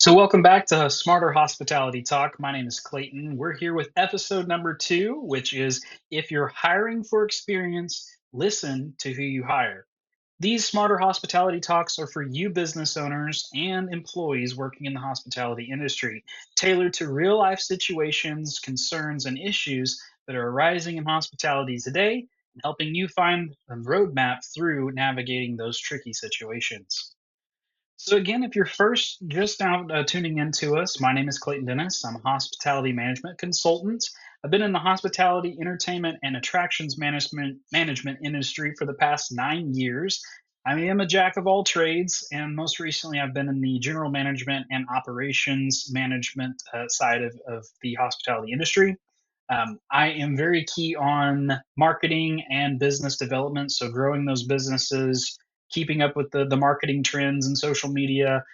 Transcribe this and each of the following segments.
So, welcome back to Smarter Hospitality Talk. My name is Klayton. We're here with episode number 2, which is if you're hiring for experience, listen to who you hire. These Smarter Hospitality Talks are for you business owners and employees working in the hospitality industry, tailored to real life situations, concerns, and issues that are arising in hospitality today, and helping you find a roadmap through navigating those tricky situations. So, again, if you're first just now tuning into us, my name is Klayton Dennis. I'm a hospitality management consultant. I've been in the hospitality, entertainment, and attractions management industry for the past 9 years. I am a jack of all trades, and most recently, I've been in the general management and operations management side of the hospitality industry. I am very key on marketing and business development, so growing those businesses, keeping up with the marketing trends and social media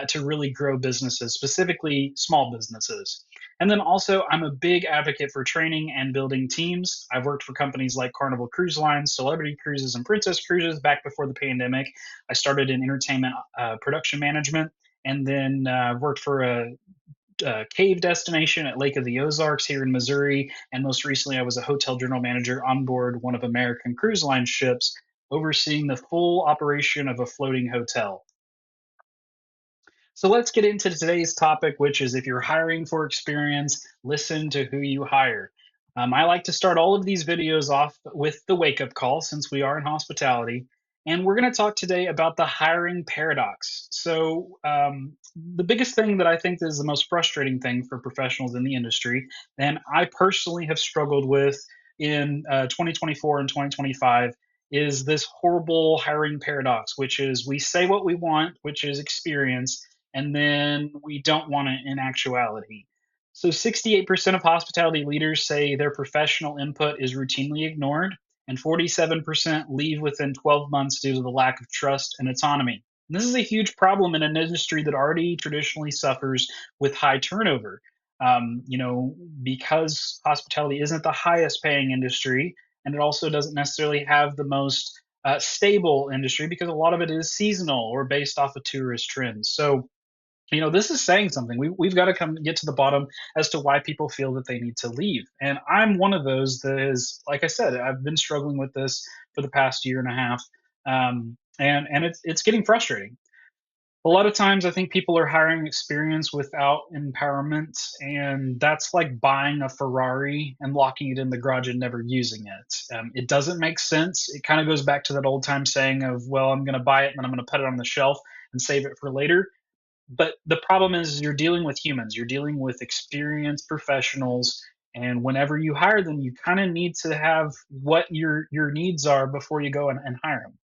to really grow businesses, specifically small businesses. And then also, I'm a big advocate for training and building teams. I've worked for companies like Carnival Cruise Lines, Celebrity Cruises, and Princess Cruises back before the pandemic. I started in entertainment production management and then worked for a cave destination at Lake of the Ozarks here in Missouri. And most recently, I was a hotel general manager on board one of American Cruise Line ships, overseeing the full operation of a floating hotel. So let's get into today's topic, which is if you're hiring for experience, listen to who you hire. I like to start all of these videos off with the wake up call since we are in hospitality. And we're going to talk today about the hiring paradox. The biggest thing that I think is the most frustrating thing for professionals in the industry, and I personally have struggled with in 2024 and 2025, is this horrible hiring paradox, which is we say what we want, which is experience, and then we don't want it in actuality. So 68% of hospitality leaders say their professional input is routinely ignored, and 47% leave within 12 months due to the lack of trust and autonomy. And this is a huge problem in an industry that already traditionally suffers with high turnover. Because hospitality isn't the highest paying industry, and it also doesn't necessarily have the most stable industry because a lot of it is seasonal or based off of tourist trends. So, this is saying something. We've got to come get to the bottom as to why people feel that they need to leave. And I'm one of those that is, like I said, I've been struggling with this for the past year and a half, and it's getting frustrating. A lot of times, I think people are hiring experience without empowerment, and that's like buying a Ferrari and locking it in the garage and never using it. It doesn't make sense. It kind of goes back to that old time saying of, well, I'm going to buy it and then I'm going to put it on the shelf and save it for later. But the problem is you're dealing with humans, you're dealing with experienced professionals, and whenever you hire them, you kind of need to have what your needs are before you go and hire them.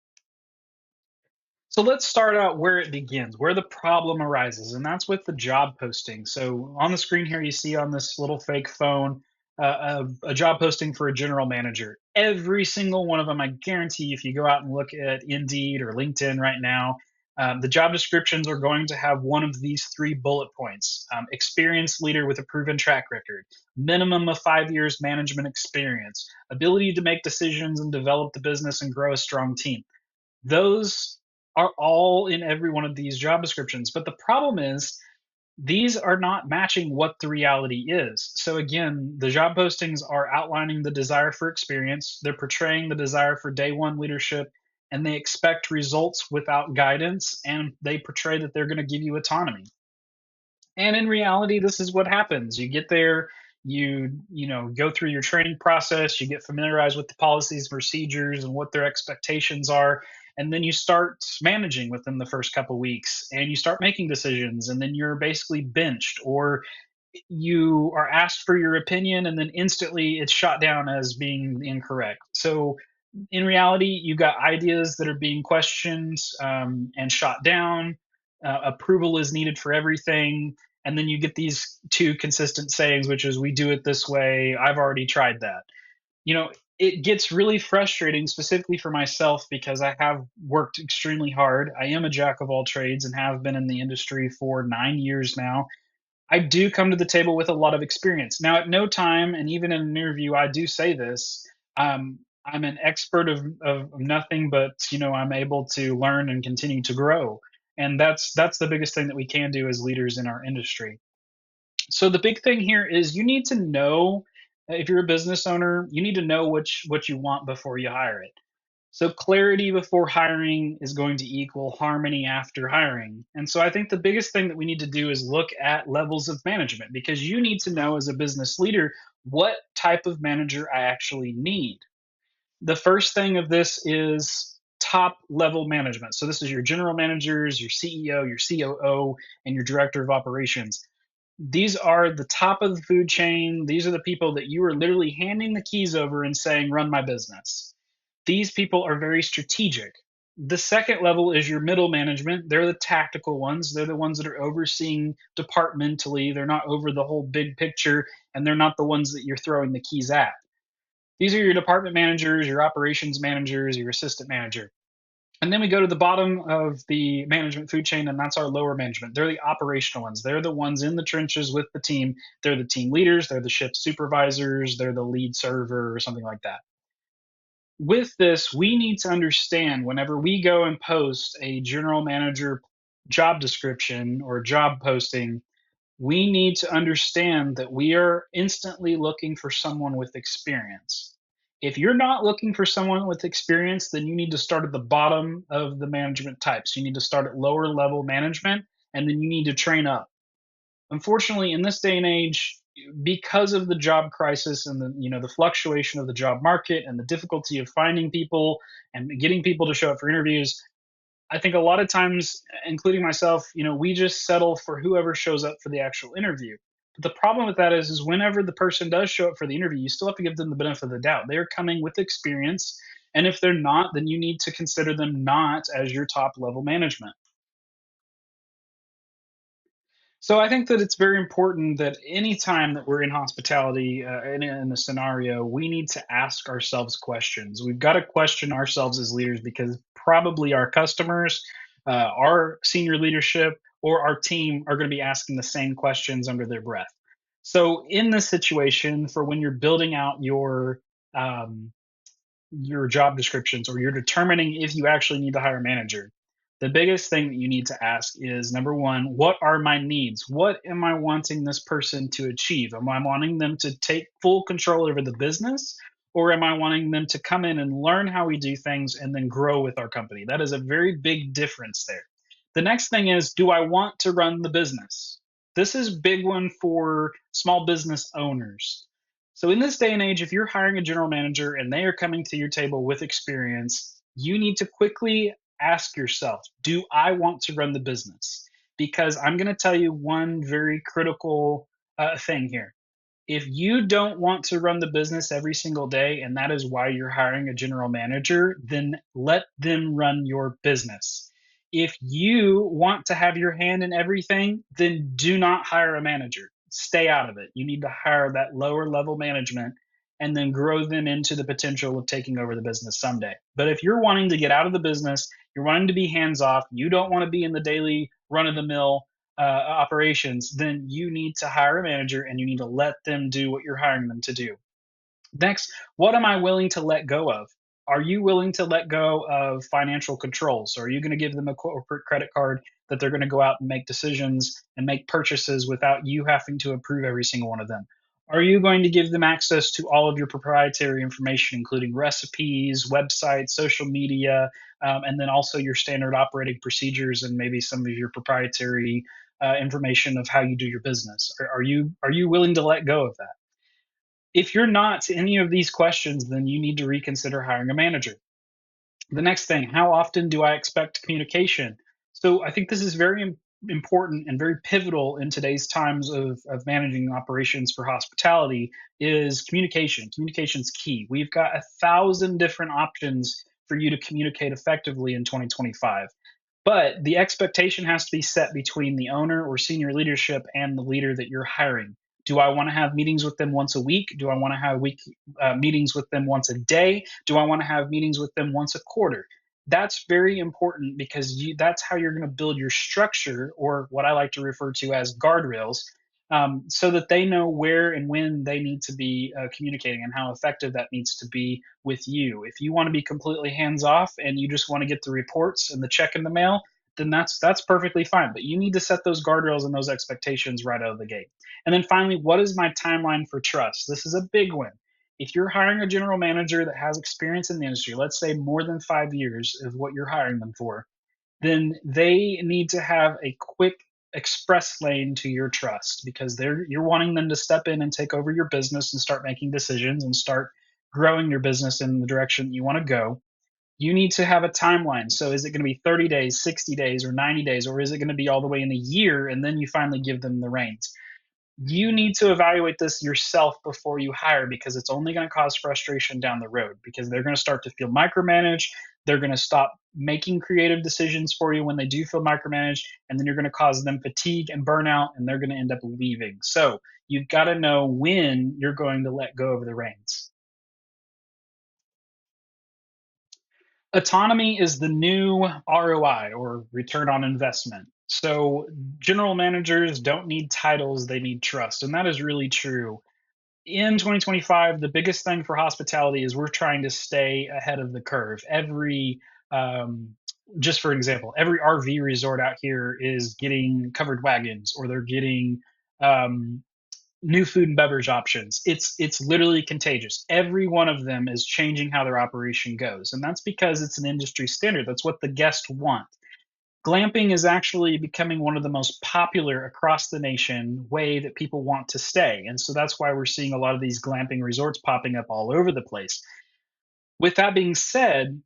So let's start out where it begins, where the problem arises, and that's with the job posting. So on the screen here, you see on this little fake phone a job posting for a general manager. Every single one of them, I guarantee, if you go out and look at Indeed or LinkedIn right now, the job descriptions are going to have one of these three bullet points: experienced leader with a proven track record, minimum of 5 years management experience, ability to make decisions and develop the business and grow a strong team. Those are all in every one of these job descriptions. But the problem is these are not matching what the reality is. So again, the job postings are outlining the desire for experience, they're portraying the desire for day one leadership, and they expect results without guidance, and they portray that they're going to give you autonomy. And in reality, this is what happens. You get there, you go through your training process, you get familiarized with the policies, procedures, and what their expectations are, and then you start managing within the first couple weeks, and you start making decisions, and then you're basically benched, or you are asked for your opinion, and then instantly it's shot down as being incorrect. So in reality, you've got ideas that are being questioned and shot down. Approval is needed for everything. And then you get these two consistent sayings, which is, we do it this way. I've already tried that. You know, it gets really frustrating, specifically for myself, because I have worked extremely hard. I am a jack of all trades and have been in the industry for 9 years now. I do come to the table with a lot of experience. Now, at no time, and even in an interview, I do say this. I'm an expert of nothing, but I'm able to learn and continue to grow. And that's the biggest thing that we can do as leaders in our industry. So the big thing here is you need to know, if you're a business owner, you need to know what you want before you hire it. So clarity before hiring is going to equal harmony after hiring. And so I think the biggest thing that we need to do is look at levels of management, because you need to know as a business leader what type of manager I actually need. The first thing of this is top level management. So this is your general managers, your CEO, your COO, and your director of operations. These are the top of the food chain. These are the people that you are literally handing the keys over and saying, run my business. These people are very strategic. The second level is your middle management. They're the tactical ones. They're the ones that are overseeing departmentally. They're not over the whole big picture, and they're not the ones that you're throwing the keys at. These are your department managers, your operations managers, your assistant manager. And then we go to the bottom of the management food chain, and that's our lower management. They're the operational ones. They're the ones in the trenches with the team. They're the team leaders. They're the shift supervisors. They're the lead server or something like that. With this, we need to understand whenever we go and post a general manager job description or job posting, we need to understand that we are instantly looking for someone with experience. If you're not looking for someone with experience, then you need to start at the bottom of the management types. You need to start at lower level management, and then you need to train up. Unfortunately, in this day and age, because of the job crisis and the fluctuation of the job market and the difficulty of finding people and getting people to show up for interviews, I think a lot of times, including myself, we just settle for whoever shows up for the actual interview. But the problem with that is whenever the person does show up for the interview, you still have to give them the benefit of the doubt. They're coming with experience, and if they're not, then you need to consider them not as your top level management. So I think that it's very important that anytime that we're in hospitality, in a scenario, we need to ask ourselves questions. We've got to question ourselves as leaders, because probably our customers, our senior leadership, or our team are going to be asking the same questions under their breath. So in this situation, for when you're building out um, your job descriptions, or you're determining if you actually need to hire a manager, the biggest thing that you need to ask is, number one, what are my needs? What am I wanting this person to achieve? Am I wanting them to take full control over the business? Or am I wanting them to come in and learn how we do things and then grow with our company? That is a very big difference there. The next thing is, do I want to run the business? This is a big one for small business owners. So in this day and age, if you're hiring a general manager and they are coming to your table with experience, you need to quickly ask yourself, do I want to run the business? Because I'm going to tell you one very critical thing here. If you don't want to run the business every single day, and that is why you're hiring a general manager, then let them run your business. If you want to have your hand in everything, then do not hire a manager. Stay out of it. You need to hire that lower level management and then grow them into the potential of taking over the business someday. But if you're wanting to get out of the business, you're wanting to be hands off, you don't want to be in the daily run of the mill operations, then you need to hire a manager and you need to let them do what you're hiring them to do. Next, what am I willing to let go of? Are you willing to let go of financial controls? So are you going to give them a corporate credit card that they're going to go out and make decisions and make purchases without you having to approve every single one of them? Are you going to give them access to all of your proprietary information, including recipes, websites, social media, and then also your standard operating procedures and maybe some of your proprietary information of how you do your business? Are you willing to let go of that? If you're not to any of these questions, then you need to reconsider hiring a manager. The next thing, how often do I expect communication? So I think this is very important and very pivotal in today's times of managing operations for hospitality is communication. Communication is key. We've got 1,000 different options for you to communicate effectively in 2025. But the expectation has to be set between the owner or senior leadership and the leader that you're hiring. Do I want to have meetings with them once a week? Do I want to have meetings with them once a day? Do I want to have meetings with them once a quarter? That's very important, because that's how you're going to build your structure, or what I like to refer to as guardrails, so that they know where and when they need to be communicating and how effective that needs to be with you. If you want to be completely hands off and you just want to get the reports and the check in the mail, then that's perfectly fine. But you need to set those guardrails and those expectations right out of the gate. And then finally, what is my timeline for trust? This is a big one. If you're hiring a general manager that has experience in the industry, let's say more than 5 years is what you're hiring them for, then they need to have a quick express lane to your trust, because you're wanting them to step in and take over your business and start making decisions and start growing your business in the direction that you want to go. You need to have a timeline. So is it going to be 30 days, 60 days, or 90 days, or is it going to be all the way in a year and then you finally give them the reins? You need to evaluate this yourself before you hire, because it's only going to cause frustration down the road, because they're going to start to feel micromanaged. They're going to stop making creative decisions for you when they do feel micromanaged, and then you're going to cause them fatigue and burnout, and they're going to end up leaving. So you've got to know when you're going to let go of the reins. Autonomy is the new ROI, or return on investment. So general managers don't need titles, they need trust. And that is really true. In 2025, the biggest thing for hospitality is we're trying to stay ahead of the curve. Um, just for example, every RV resort out here is getting covered wagons, or they're getting um, new food and beverage options. It's literally contagious. Every one of them is changing how their operation goes, and that's because it's an industry standard. That's what the guests want. Glamping is actually becoming one of the most popular across the nation way that people want to stay. And so that's why we're seeing a lot of these glamping resorts popping up all over the place. With that being said,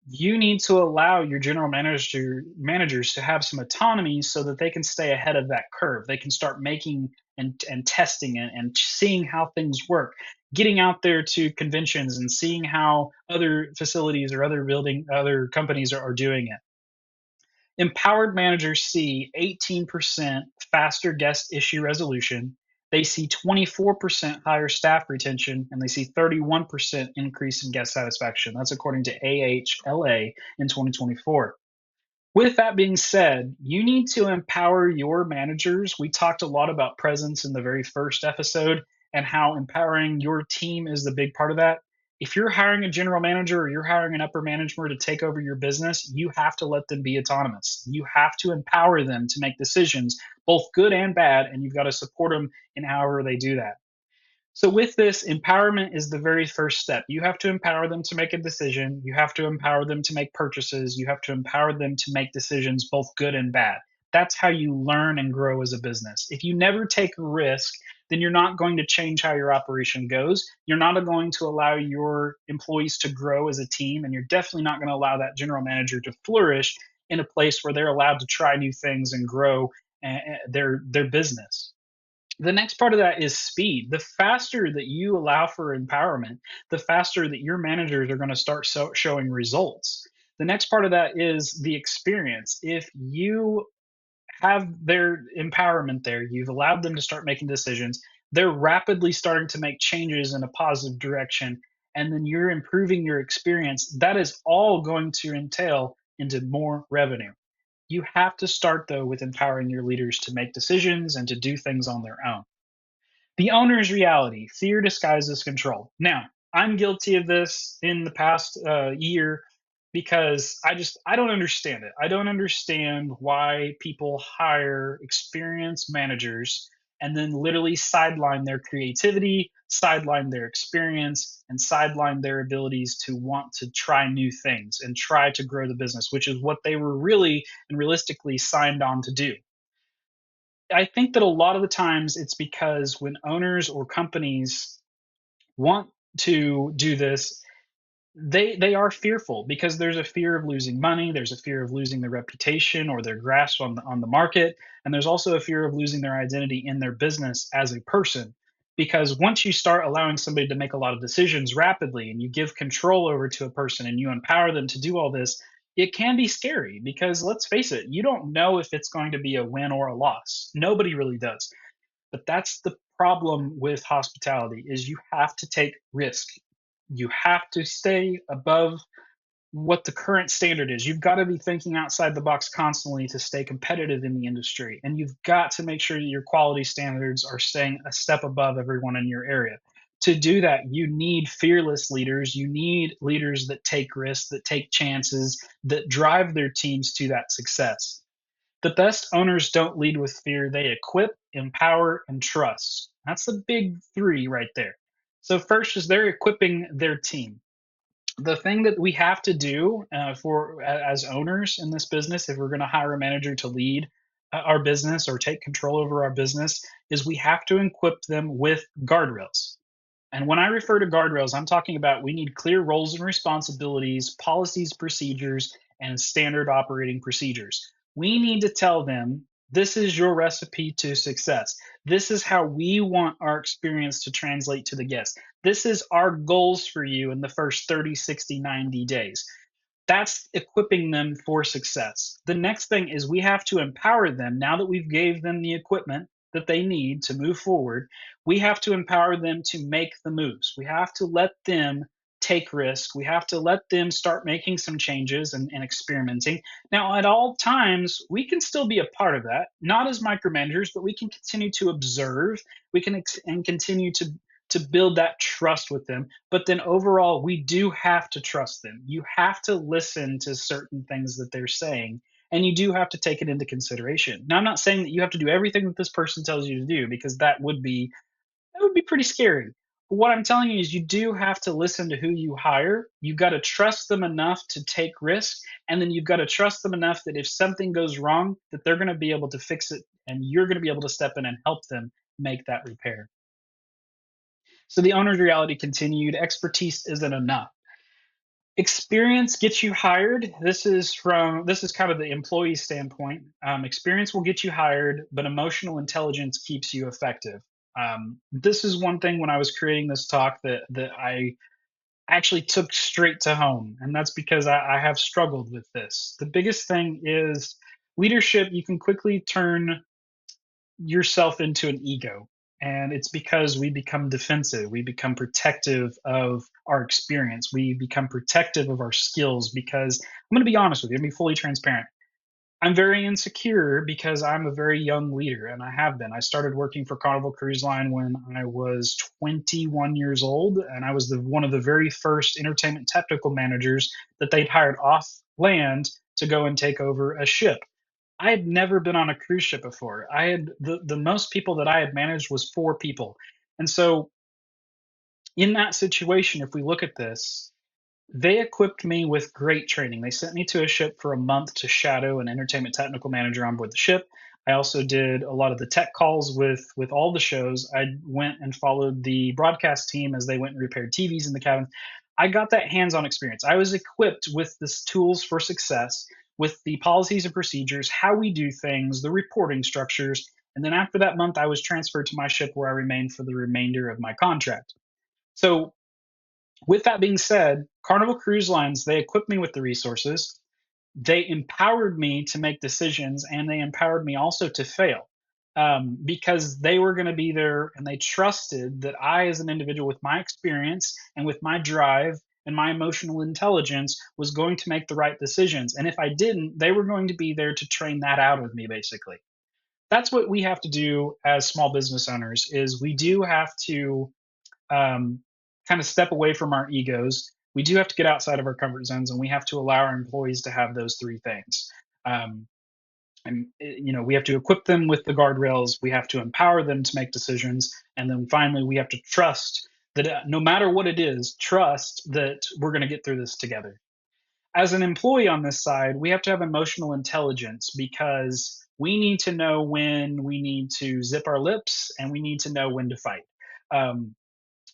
you need to allow your managers to have some autonomy so that they can stay ahead of that curve. They can start making and testing and seeing how things work, getting out there to conventions and seeing how other facilities or other companies are doing it. Empowered managers see 18% faster guest issue resolution. They see 24% higher staff retention, and they see 31% increase in guest satisfaction. That's according to AHLA in 2024. With that being said, you need to empower your managers. We talked a lot about presence in the very first episode and how empowering your team is the big part of that. If you're hiring a general manager or you're hiring an upper manager to take over your business, you have to let them be autonomous. You have to empower them to make decisions, both good and bad, and you've got to support them in however they do that. So, with this, empowerment is the very first step. You have to empower them to make a decision. You have to empower them to make purchases. You have to empower them to make decisions, both good and bad. That's how you learn and grow as a business. If you never take a risk, then you're not going to change how your operation goes. You're not going to allow your employees to grow as a team, and you're definitely not going to allow that general manager to flourish in a place where they're allowed to try new things and grow their business. The next part of that is speed. The faster that you allow for empowerment, the faster that your managers are going to start showing results. The next part of that is the experience. If you have their empowerment there, you've allowed them to start making decisions, they're rapidly starting to make changes in a positive direction, and then you're improving your experience, that is all going to entail into more revenue. You have to start, though, with empowering your leaders to make decisions and to do things on their own. The owner's reality: fear disguises control. Now, I'm guilty of this in the past year, because I don't understand it. I don't understand why people hire experienced managers and then literally sideline their creativity, sideline their experience, and sideline their abilities to want to try new things and try to grow the business, which is what they were really and realistically signed on to do. I think that a lot of the times it's because when owners or companies want to do this, they are fearful, because there's a fear of losing money, there's a fear of losing their reputation or their grasp on the market, and there's also a fear of losing their identity in their business as a person. Because once you start allowing somebody to make a lot of decisions rapidly, and you give control over to a person and you empower them to do all this, it can be scary, because let's face it, you don't know if it's going to be a win or a loss. Nobody really does. But that's the problem with hospitality: is you have to take risk. You have to stay above what the current standard is. You've got to be thinking outside the box constantly to stay competitive in the industry, and you've got to make sure that your quality standards are staying a step above everyone in your area. To do that, you need fearless leaders. You need leaders that take risks, that take chances, that drive their teams to that success. The best owners don't lead with fear. They equip, empower, and trust. That's the big three right there. So, first is they're equipping their team. The thing that we have to do as owners in this business, if we're going to hire a manager to lead our business or take control over our business, is we have to equip them with guardrails. And when I refer to guardrails, I'm talking about we need clear roles and responsibilities, policies, procedures, and standard operating procedures. We need to tell them this is your recipe to success. This is how we want our experience to translate to the guest. This is our goals for you in the first 30, 60, 90 days. That's equipping them for success. The next thing is we have to empower them. Now that we've gave them the equipment that they need to move forward, we have to empower them to make the moves. We have to let them take risk. We have to let them start making some changes and experimenting. Now, at all times, we can still be a part of that, not as micromanagers, but we can continue to observe. We can and continue to build that trust with them. But then overall, we do have to trust them. You have to listen to certain things that they're saying, and you do have to take it into consideration. Now, I'm not saying that you have to do everything that this person tells you to do, because that would be pretty scary. But what I'm telling you is you do have to listen to who you hire. You've got to trust them enough to take risks, and then you've got to trust them enough that if something goes wrong, that they're going to be able to fix it, and you're going to be able to step in and help them make that repair. So the owner's reality continued. Expertise isn't enough. Experience gets you hired. This is kind of the employee standpoint. Experience will get you hired, but emotional intelligence keeps you effective. This is one thing when I was creating this talk that I actually took straight to home, and that's because I have struggled with this. The biggest thing is leadership. You can quickly turn yourself into an ego. And it's because we become defensive. We become protective of our experience. We become protective of our skills because I'm going to be honest with you, I'm going to be fully transparent. I'm very insecure because I'm a very young leader, and I have been. I started working for Carnival Cruise Line when I was 21 years old, and I was one of the very first entertainment technical managers that they'd hired off land to go and take over a ship. I had never been on a cruise ship before. I had the most people that I had managed was 4 people. And so in that situation, if we look at this, they equipped me with great training. They sent me to a ship for a month to shadow an entertainment technical manager on board the ship. I also did a lot of the tech calls with all the shows. I went and followed the broadcast team as they went and repaired TVs in the cabin. I got that hands-on experience. I was equipped with the tools for success, with the policies and procedures, how we do things, the reporting structures. And then after that month, I was transferred to my ship where I remained for the remainder of my contract. So with that being said, Carnival Cruise Lines, they equipped me with the resources. They empowered me to make decisions, and they empowered me also to fail, because they were going to be there and they trusted that I, as an individual with my experience and with my drive and my emotional intelligence, was going to make the right decisions. And if I didn't, they were going to be there to train that out of me, basically. That's what we have to do as small business owners is we do have to um, kind of step away from our egos. We do have to get outside of our comfort zones, and we have to allow our employees to have those 3 things. Um, and we have to equip them with the guardrails. We have to empower them to make decisions, and then finally, we have to trust that no matter what it is, trust that we're going to get through this together. As an employee on this side, we have to have emotional intelligence because we need to know when we need to zip our lips and we need to know when to fight. Um,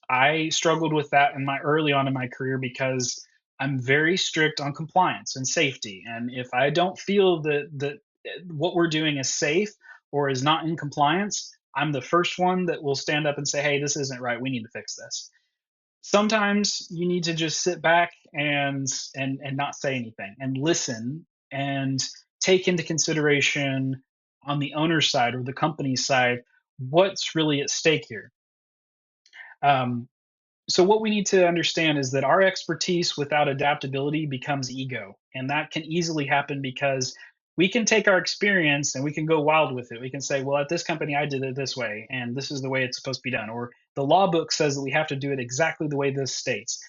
I struggled with that in my early on in my career because I'm very strict on compliance and safety. And if I don't feel that what we're doing is safe or is not in compliance, I'm the first one that will stand up and say, "Hey, this isn't right. We need to fix this." Sometimes you need to just sit back and not say anything and listen and take into consideration on the owner's side or the company's side what's really at stake here. Um, so what we need to understand is that our expertise without adaptability becomes ego, and that can easily happen because We can take our experience and we can go wild with it. We can say, well, at this company, I did it this way, and this is the way it's supposed to be done. Or the law book says that we have to do it exactly the way this states.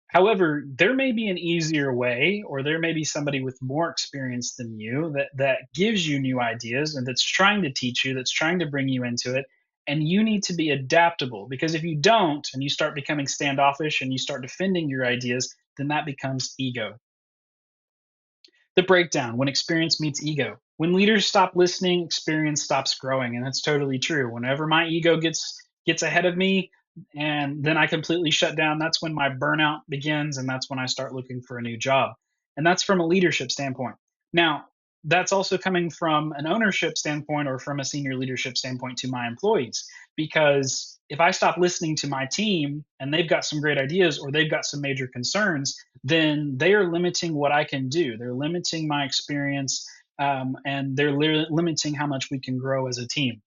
However, there may be an easier way, or there may be somebody with more experience than you that gives you new ideas and that's trying to teach you, that's trying to bring you into it. And you need to be adaptable, because if you don't and you start becoming standoffish and you start defending your ideas, then that becomes ego. The breakdown: when experience meets ego. When leaders stop listening, experience stops growing, and that's totally true. Whenever my ego gets ahead of me and then I completely shut down, that's when my burnout begins, and that's when I start looking for a new job. And that's from a leadership standpoint. Now, that's also coming from an ownership standpoint or from a senior leadership standpoint to my employees, because if I stop listening to my team and they've got some great ideas or they've got some major concerns, then they are limiting what I can do. They're limiting my experience, and they're limiting how much we can grow as a team.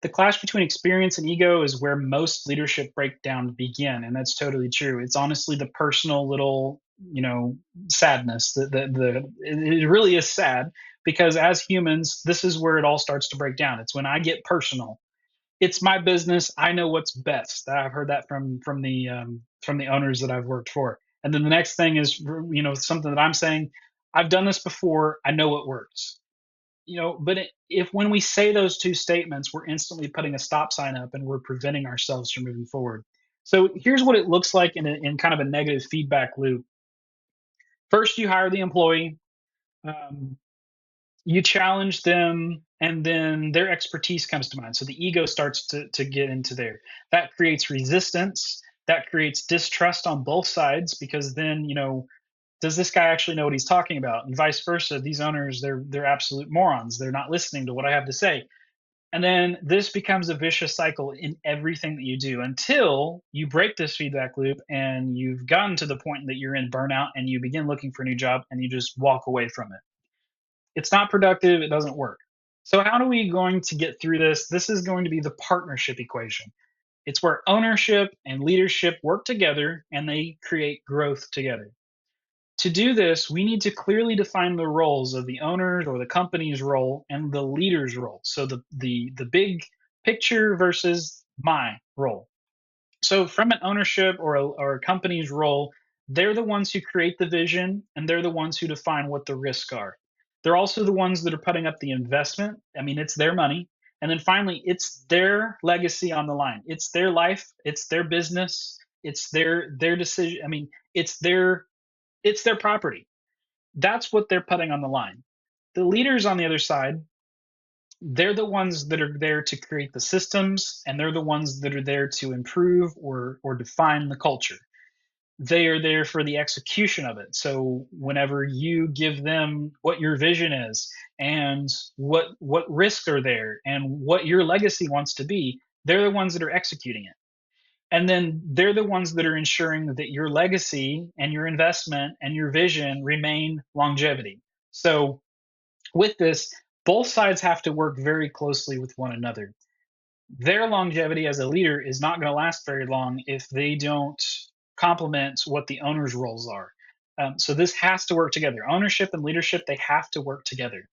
The clash between experience and ego is where most leadership breakdowns begin, and that's totally true. It's honestly the personal little, sadness. It really is sad, because as humans, this is where it all starts to break down. It's when I get personal. It's my business. I know what's best. I've heard that from the owners that I've worked for. And then the next thing is, something that I'm saying. I've done this before. I know it works. But if when we say those two statements, we're instantly putting a stop sign up and we're preventing ourselves from moving forward. So here's what it looks like in kind of a negative feedback loop. First, you hire the employee. Um, you challenge them, and then their expertise comes to mind, so the ego starts to get into there. That creates resistance, that creates distrust on both sides, because then, does this guy actually know what he's talking about, and vice versa. These owners, they're absolute morons, they're not listening to what I have to say. And then this becomes a vicious cycle in everything that you do, until you break this feedback loop and you've gotten to the point that you're in burnout and you begin looking for a new job and you just walk away from it. It's not productive, it doesn't work. So how are we going to get through this? This is going to be the partnership equation. It's where ownership and leadership work together and they create growth together. To do this, we need to clearly define the roles of the owner's or the company's role and the leader's role. So the big picture versus my role. So, from an ownership or a company's role, they're the ones who create the vision and they're the ones who define what the risks are. They're also the ones that are putting up the investment. I mean, it's their money. And then finally, it's their legacy on the line. It's their life, it's their business, it's their decision. I mean, it's their property. That's what they're putting on the line. The leaders on the other side, they're the ones that are there to create the systems, and they're the ones that are there to improve or define the culture. They are there for the execution of it. So whenever you give them what your vision is and what risks are there and what your legacy wants to be, they're the ones that are executing it. And then they're the ones that are ensuring that your legacy and your investment and your vision remain longevity. So with this, both sides have to work very closely with one another. Their longevity as a leader is not going to last very long if they don't complement what the owner's roles are. So this has to work together. Ownership and leadership, they have to work together.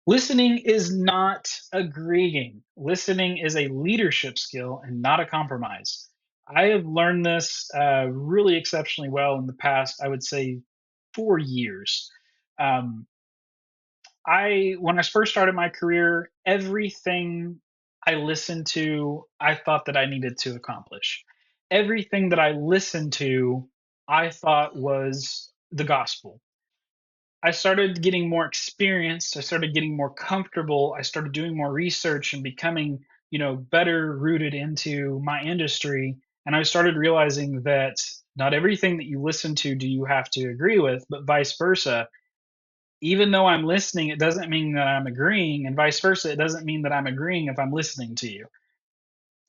Listening is not agreeing. Listening is a leadership skill and not a compromise. I have learned this really exceptionally well in the past, I would say 4 years. Um, when I first started my career, everything I listened to, I thought that I needed to accomplish. Everything that I listened to, I thought was the gospel. I started getting more experienced. I started getting more comfortable. I started doing more research and becoming, better rooted into my industry. And I started realizing that not everything that you listen to do you have to agree with, but vice versa. Even though I'm listening, it doesn't mean that I'm agreeing, and vice versa. It doesn't mean that I'm agreeing if I'm listening to you.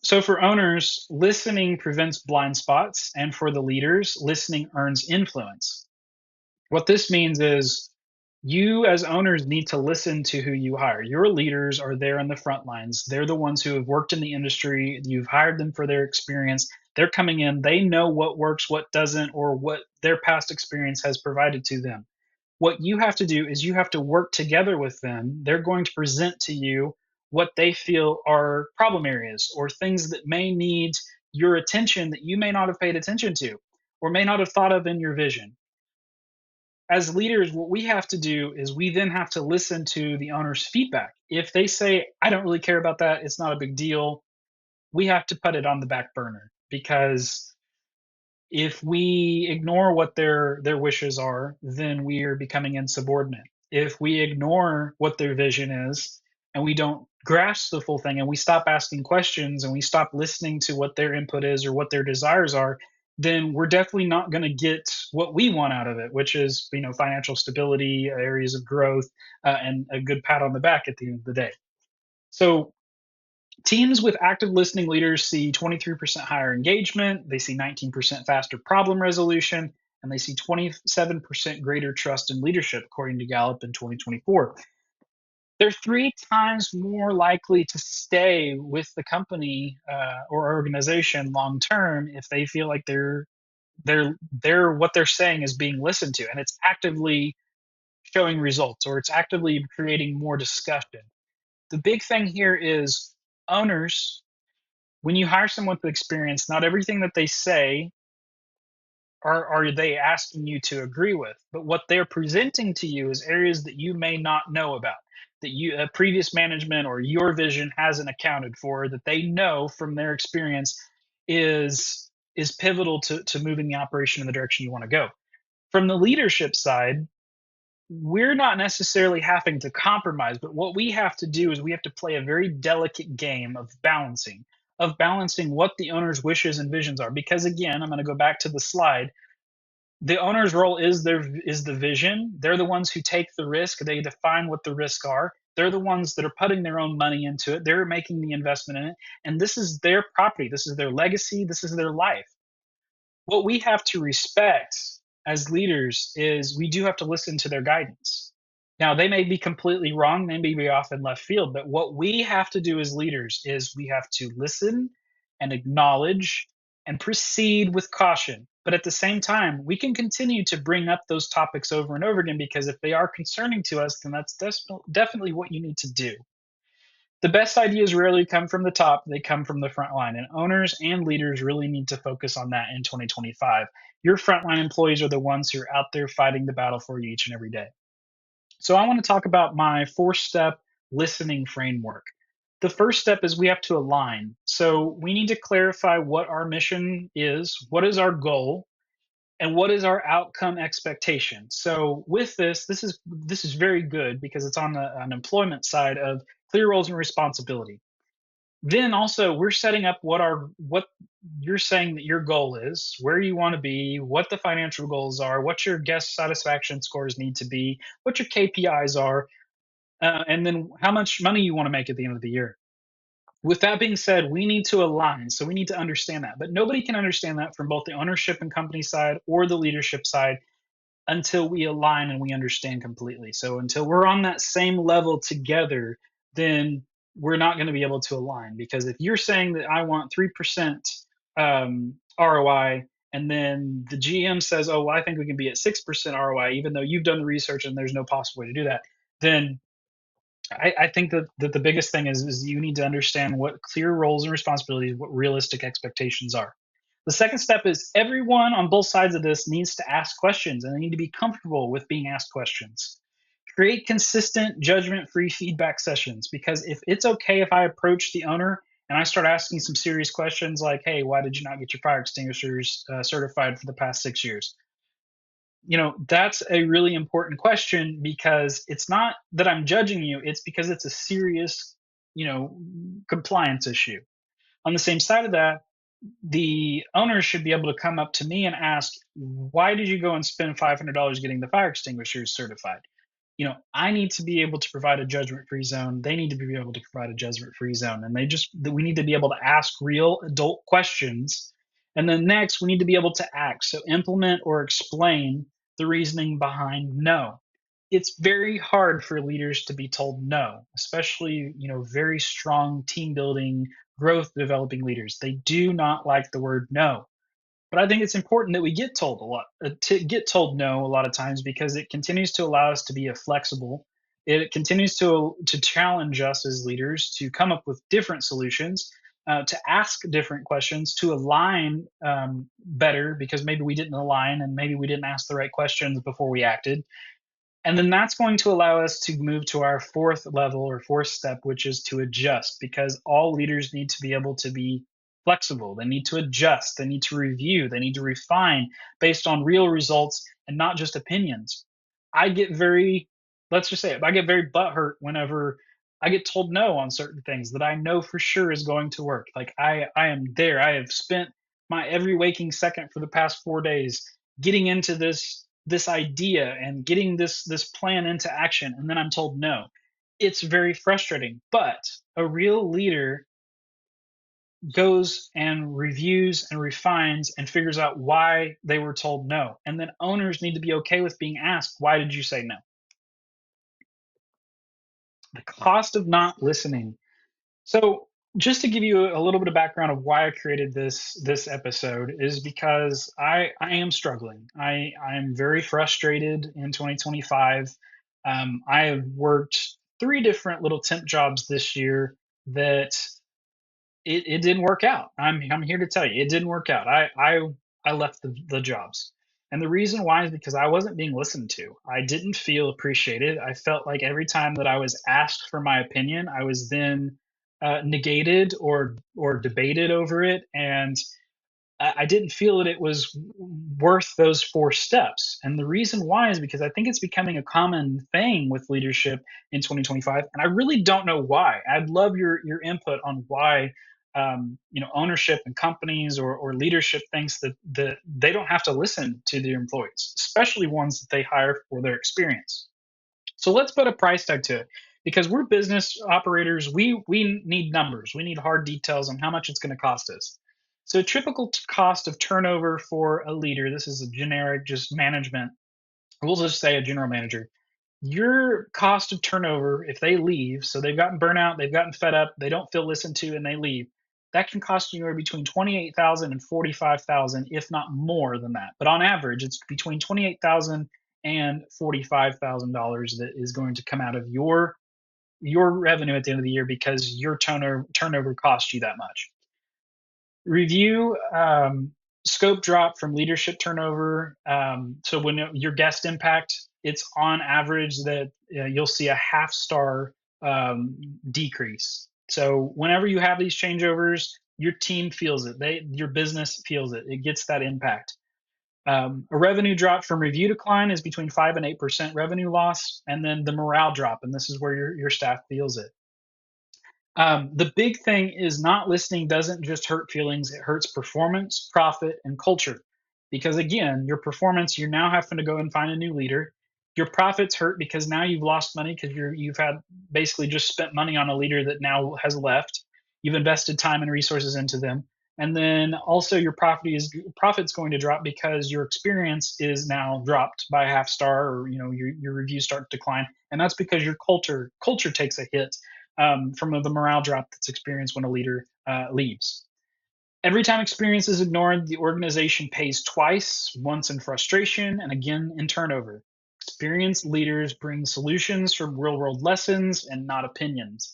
So for owners, listening prevents blind spots, and for the leaders, listening earns influence. What this means is you as owners need to listen to who you hire. Your leaders are there on the front lines. They're the ones who have worked in the industry. You've hired them for their experience. They're coming in. They know what works, what doesn't, or what their past experience has provided to them. What you have to do is you have to work together with them. They're going to present to you what they feel are problem areas or things that may need your attention that you may not have paid attention to or may not have thought of in your vision. As leaders, what we have to do is we then have to listen to the owner's feedback. If they say, I don't really care about that, it's not a big deal, we have to put it on the back burner, because if we ignore what their wishes are, then we are becoming insubordinate. If we ignore what their vision is and we don't grasp the full thing and we stop asking questions and we stop listening to what their input is or what their desires are, then we're definitely not going to get what we want out of it, which is, financial stability, areas of growth, and a good pat on the back at the end of the day. So teams with active listening leaders see 23% higher engagement, they see 19% faster problem resolution, and they see 27% greater trust in leadership, according to Gallup in 2024. They're three times more likely to stay with the company or organization long term if they feel like they're what they're saying is being listened to, and it's actively showing results or it's actively creating more discussion. The big thing here is owners, when you hire someone with experience, not everything that they say are they asking you to agree with, but what they're presenting to you is areas that you may not know about, that you previous management or your vision hasn't accounted for, that they know from their experience is pivotal to moving the operation in the direction you want to go. From the leadership side, we're not necessarily having to compromise, but what we have to do is we have to play a very delicate game of balancing what the owner's wishes and visions are. Because again, I'm going to go back to the slide. The owner's role is the vision. They're the ones who take the risk. They define what the risks are. They're the ones that are putting their own money into it. They're making the investment in it. And this is their property. This is their legacy. This is their life. What we have to respect as leaders is we do have to listen to their guidance. Now, they may be completely wrong, they may be off in left field, but what we have to do as leaders is we have to listen and acknowledge and proceed with caution. But at the same time, we can continue to bring up those topics over and over again, because if they are concerning to us, then that's definitely what you need to do. The best ideas rarely come from the top, they come from the front line. And owners and leaders really need to focus on that in 2025. Your frontline employees are the ones who are out there fighting the battle for you each and every day. So I want to talk about my 4-step listening framework. The first step is we have to align. So we need to clarify what our mission is, what is our goal, and what is our outcome expectation. So with this is very good because it's on an employment side of clear roles and responsibility. Then also we're setting up what you're saying that your goal is, where you want to be, what the financial goals are, what your guest satisfaction scores need to be, what your KPIs are, and then how much money you want to make at the end of the year. With that being said, we need to align. So we need to understand that. But nobody can understand that from both the ownership and company side or the leadership side until we align and we understand completely. So until we're on that same level together, then we're not going to be able to align. Because if you're saying that I want 3% ROI, and then the GM says, oh, well, I think we can be at 6% ROI, even though you've done the research and there's no possible way to do that, then I think that the biggest thing is you need to understand what clear roles and responsibilities, what realistic expectations are. The second step is everyone on both sides of this needs to ask questions, and they need to be comfortable with being asked questions. Create consistent, judgment free feedback sessions, because if it's okay if I approach the owner and I start asking some serious questions like, hey, why did you not get your fire extinguishers certified for the past 6 years? That's a really important question, because it's not that I'm judging you, it's because it's a serious, you know, compliance issue. On the same side of that, the owner should be able to come up to me and ask, why did you go and spend $500 getting the fire extinguishers certified? I need to be able to provide a judgment free zone. They need to be able to provide a judgment free zone. And we need to be able to ask real adult questions. And then next, we need to be able to act. So implement or explain the reasoning behind no. It's very hard for leaders to be told no, especially, very strong team building, growth developing leaders. They do not like the word no. But I think it's important that we get told a lot, to get told no a lot of times, because it continues to allow us to be a flexible. It continues to challenge us as leaders to come up with different solutions, to ask different questions, to align better, because maybe we didn't align and maybe we didn't ask the right questions before we acted. And then that's going to allow us to move to our fourth level or fourth step, which is to adjust, because all leaders need to be able to be flexible. They need to adjust, they need to review, they need to refine based on real results and not just opinions. I get very, let's just say it, I get very butthurt whenever I get told no on certain things that I know for sure is going to work. Like I am there. I have spent my every waking second for the past 4 days getting into this idea and getting this plan into action, and then I'm told no. It's very frustrating, but a real leader goes and reviews and refines and figures out why they were told no, and then owners need to be okay with being asked, why did you say no? The cost of not listening. So, just to give you a little bit of background of why I created this episode is because I am struggling. I'm very frustrated in 2025. I have worked three different little temp jobs this year that it didn't work out. I'm here to tell you it didn't work out. I left the jobs. And the reason why is because I wasn't being listened to. I didn't feel appreciated. I felt like every time that I was asked for my opinion, I was then negated or debated over it, and I didn't feel that it was worth those four steps. And the reason why is because I think it's becoming a common thing with leadership in 2025, and I really don't know why. I'd love your input on why ownership and companies or leadership thinks that they don't have to listen to their employees, especially ones that they hire for their experience. So let's put a price tag to it, because we're business operators. We need numbers. We need hard details on how much it's going to cost us. So typical cost of turnover for a leader. This is a generic, just management. We'll just say a general manager. Your cost of turnover, if they leave, so they've gotten burnout, they've gotten fed up, they don't feel listened to, and they leave, that can cost you anywhere between 28,000 and 45,000, if not more than that. But on average, it's between 28,000 and $45,000 that is going to come out of your revenue at the end of the year because your turnover cost you that much. Review scope drop from leadership turnover. So when your guest impact, it's on average that you'll see a half star decrease. So whenever you have these changeovers, your team feels it. Your business feels it. It gets that impact. A revenue drop from review decline is between 5 and 8% revenue loss, and then the morale drop, and this is where your staff feels it. The big thing is not listening doesn't just hurt feelings, it hurts performance, profit, and culture. Because again, your performance, you're now having to go and find a new leader. Your profits hurt because now you've lost money because you've had basically just spent money on a leader that now has left. You've invested time and resources into them. And then also your profit's going to drop because your experience is now dropped by a half star, or your reviews start to decline. And that's because your culture takes a hit from the morale drop that's experienced when a leader leaves. Every time experience is ignored, the organization pays twice, once in frustration and again in turnover. Experienced leaders bring solutions from real world lessons and not opinions.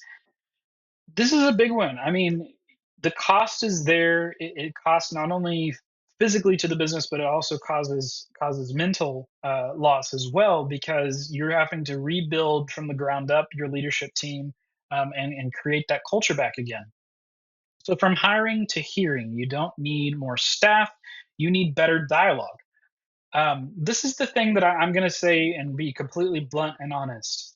This is a big one. I mean, the cost is there. It costs not only physically to the business, but it also causes mental loss as well, because you're having to rebuild from the ground up your leadership team, and create that culture back again. So from hiring to hearing, you don't need more staff. You need better dialogue. This is the thing that I'm going to say and be completely blunt and honest.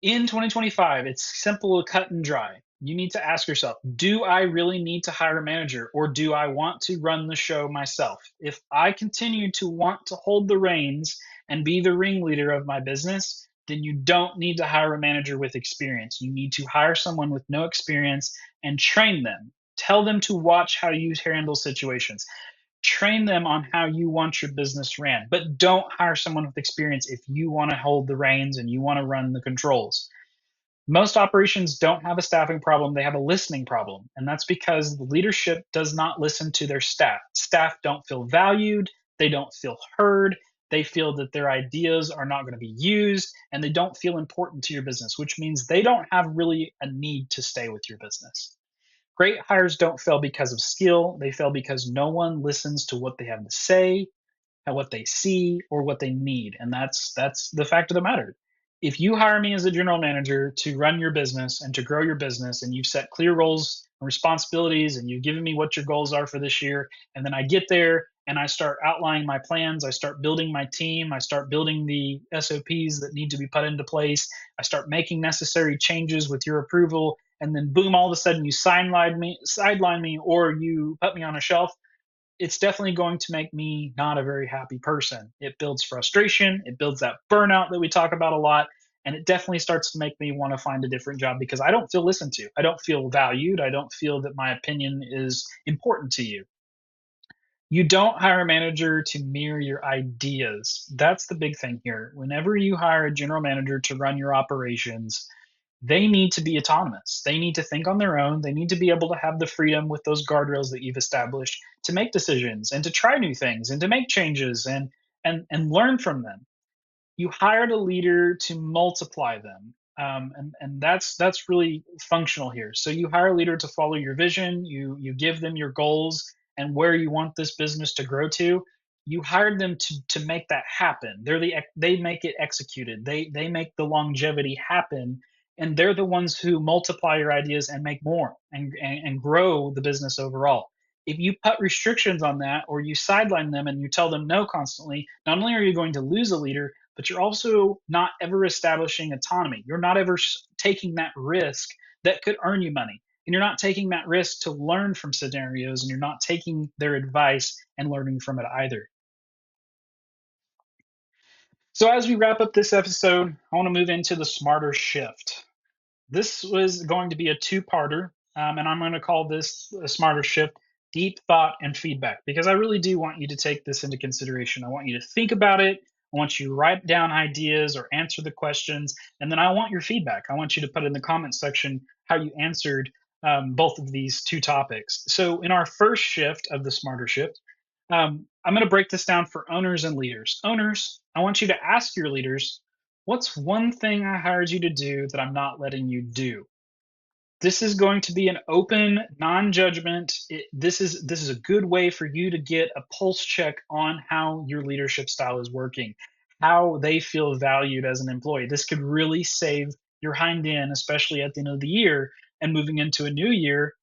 In 2025, it's simple, cut and dry. You need to ask yourself, do I really need to hire a manager, or do I want to run the show myself? If I continue to want to hold the reins and be the ringleader of my business, then you don't need to hire a manager with experience. You need to hire someone with no experience and train them. Tell them to watch how you handle situations. Train them on how you want your business ran, but don't hire someone with experience if you want to hold the reins and you want to run the controls. Most operations don't have a staffing problem, they have a listening problem. And that's because the leadership does not listen to their staff. Staff don't feel valued, they don't feel heard, they feel that their ideas are not going to be used, and they don't feel important to your business, which means they don't have really a need to stay with your business. Great hires don't fail because of skill, they fail because no one listens to what they have to say, at what they see, or what they need. And that's the fact of the matter. If you hire me as a general manager to run your business and to grow your business, and you've set clear roles and responsibilities, and you've given me what your goals are for this year, and then I get there and I start outlining my plans, I start building my team, I start building the SOPs that need to be put into place, I start making necessary changes with your approval, and then boom, all of a sudden you sideline me, or you put me on a shelf, it's definitely going to make me not a very happy person. It builds frustration, it builds that burnout that we talk about a lot, and it definitely starts to make me want to find a different job because I don't feel listened to. I don't feel valued. I don't feel that my opinion is important to you. You don't hire a manager to mirror your ideas. That's the big thing here. Whenever you hire a general manager to run your operations, they need to be autonomous. They need to think on their own. They need to be able to have the freedom with those guardrails that you've established to make decisions and to try new things and to make changes and learn from them. You hired a leader to multiply them. And that's really functional here. So you hire a leader to follow your vision. You give them your goals and where you want this business to grow to. You hired them to make that happen. They make it executed. They make the longevity happen, and they're the ones who multiply your ideas and make more and grow the business overall. If you put restrictions on that, or you sideline them and you tell them no constantly, not only are you going to lose a leader, but you're also not ever establishing autonomy. You're not ever taking that risk that could earn you money. And you're not taking that risk to learn from scenarios, and you're not taking their advice and learning from it either. So, as we wrap up this episode, I want to move into the smarter shift. This was going to be a two-parter, and I'm going to call this a smarter shift: deep thought and feedback, because I really do want you to take this into consideration. I want you to think about it. I want you to write down ideas or answer the questions, and then I want your feedback. I want you to put in the comment section how you answered both of these two topics. So, in our first shift of the smarter shift, I'm going to break this down for owners and leaders. Owners, I want you to ask your leaders, what's one thing I hired you to do that I'm not letting you do? This is going to be an open, non-judgment. This is a good way for you to get a pulse check on how your leadership style is working, how they feel valued as an employee. This could really save your hind end, especially at the end of the year and moving into a new year.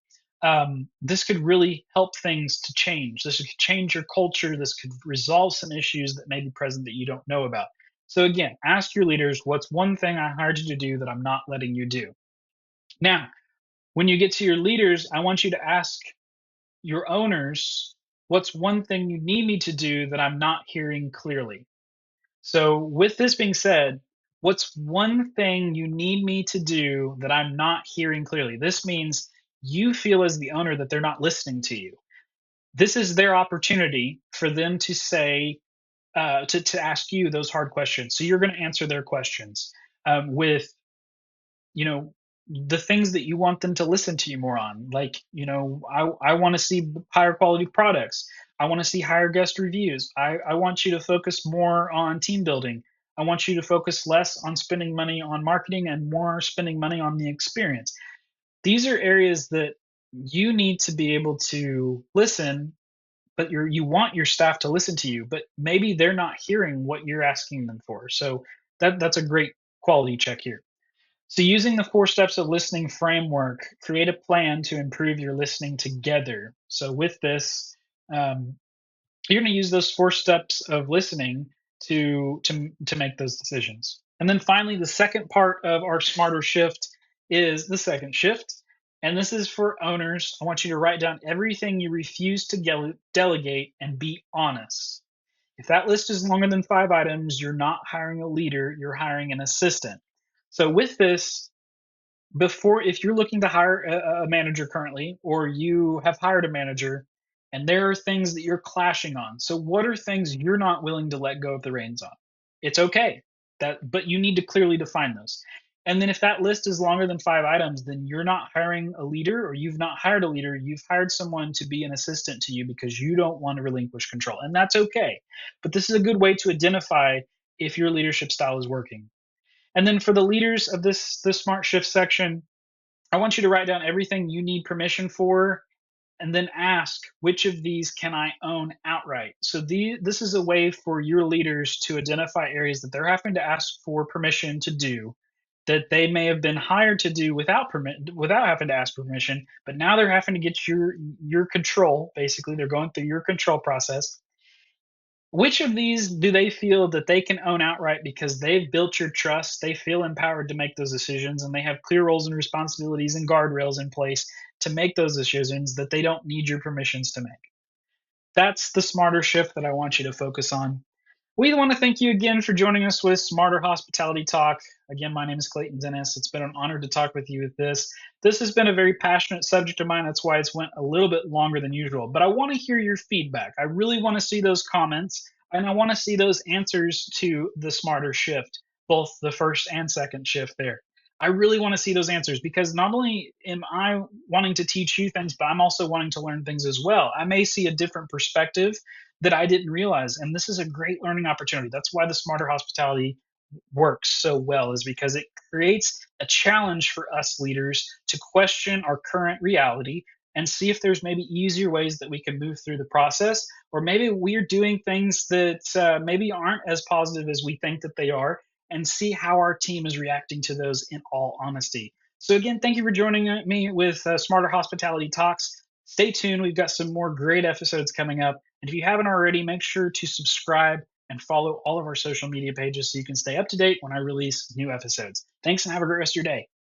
This could really help things to change. This could change your culture. This could resolve some issues that may be present that you don't know about. So again, ask your leaders, what's one thing I hired you to do that I'm not letting you do? Now, when you get to your leaders, I want you to ask your owners, what's one thing you need me to do that I'm not hearing clearly? So, with this being said, what's one thing you need me to do that I'm not hearing clearly? This means you feel as the owner that they're not listening to you. This is their opportunity for them to say, to ask you those hard questions. So, you're going to answer their questions with you know the things that you want them to listen to you more on, like I want to see higher quality products, I want to see higher guest reviews, I want you to focus more on team building, I want you to focus less on spending money on marketing and more spending money on the experience. These are areas that you need to be able to listen, but you want your staff to listen to you, but maybe they're not hearing what you're asking them for. So that's a great quality check here. So, using the 4 steps of listening framework, create a plan to improve your listening together. So, with this, um, you're going to use those 4 steps of listening to make those decisions. And then finally, the second part of our smarter shift is the second shift. And this is for owners. I want you to write down everything you refuse to delegate and be honest. If that list is longer than 5 items, you're not hiring a leader, you're hiring an assistant. So, with this, before, if you're looking to hire a manager currently, or you have hired a manager and there are things that you're clashing on, so what are things you're not willing to let go of the reins on? It's okay, that but you need to clearly define those. And then if that list is longer than 5 items, then you're not hiring a leader, or you've not hired a leader. You've hired someone to be an assistant to you because you don't want to relinquish control. And that's okay. But this is a good way to identify if your leadership style is working. And then for the leaders of this smart shift section, I want you to write down everything you need permission for, and then ask, which of these can I own outright? So this is a way for your leaders to identify areas that they're having to ask for permission to do, that they may have been hired to do without having to ask permission, but now they're having to get your control. Basically, they're going through your control process. Which of these do they feel that they can own outright because they've built your trust? They feel empowered to make those decisions, and they have clear roles and responsibilities and guardrails in place to make those decisions that they don't need your permissions to make. That's the smarter shift that I want you to focus on. We want to thank you again for joining us with Smarter Hospitality Talk. Again, my name is Klayton Dennis. It's been an honor to talk with you with this. This has been a very passionate subject of mine. That's why it's went a little bit longer than usual. But I want to hear your feedback. I really want to see those comments, and I want to see those answers to the smarter shift, both the first and second shift there. I really want to see those answers, because not only am I wanting to teach you things, but I'm also wanting to learn things as well. I may see a different perspective that I didn't realize. And this is a great learning opportunity. That's why the smarter hospitality works so well, is because it creates a challenge for us leaders to question our current reality and see if there's maybe easier ways that we can move through the process, or maybe we're doing things that maybe aren't as positive as we think that they are, and see how our team is reacting to those in all honesty. So again, thank you for joining me with Smarter Hospitality Talks. Stay tuned. We've got some more great episodes coming up. And if you haven't already, make sure to subscribe and follow all of our social media pages so you can stay up to date when I release new episodes. Thanks, and have a great rest of your day.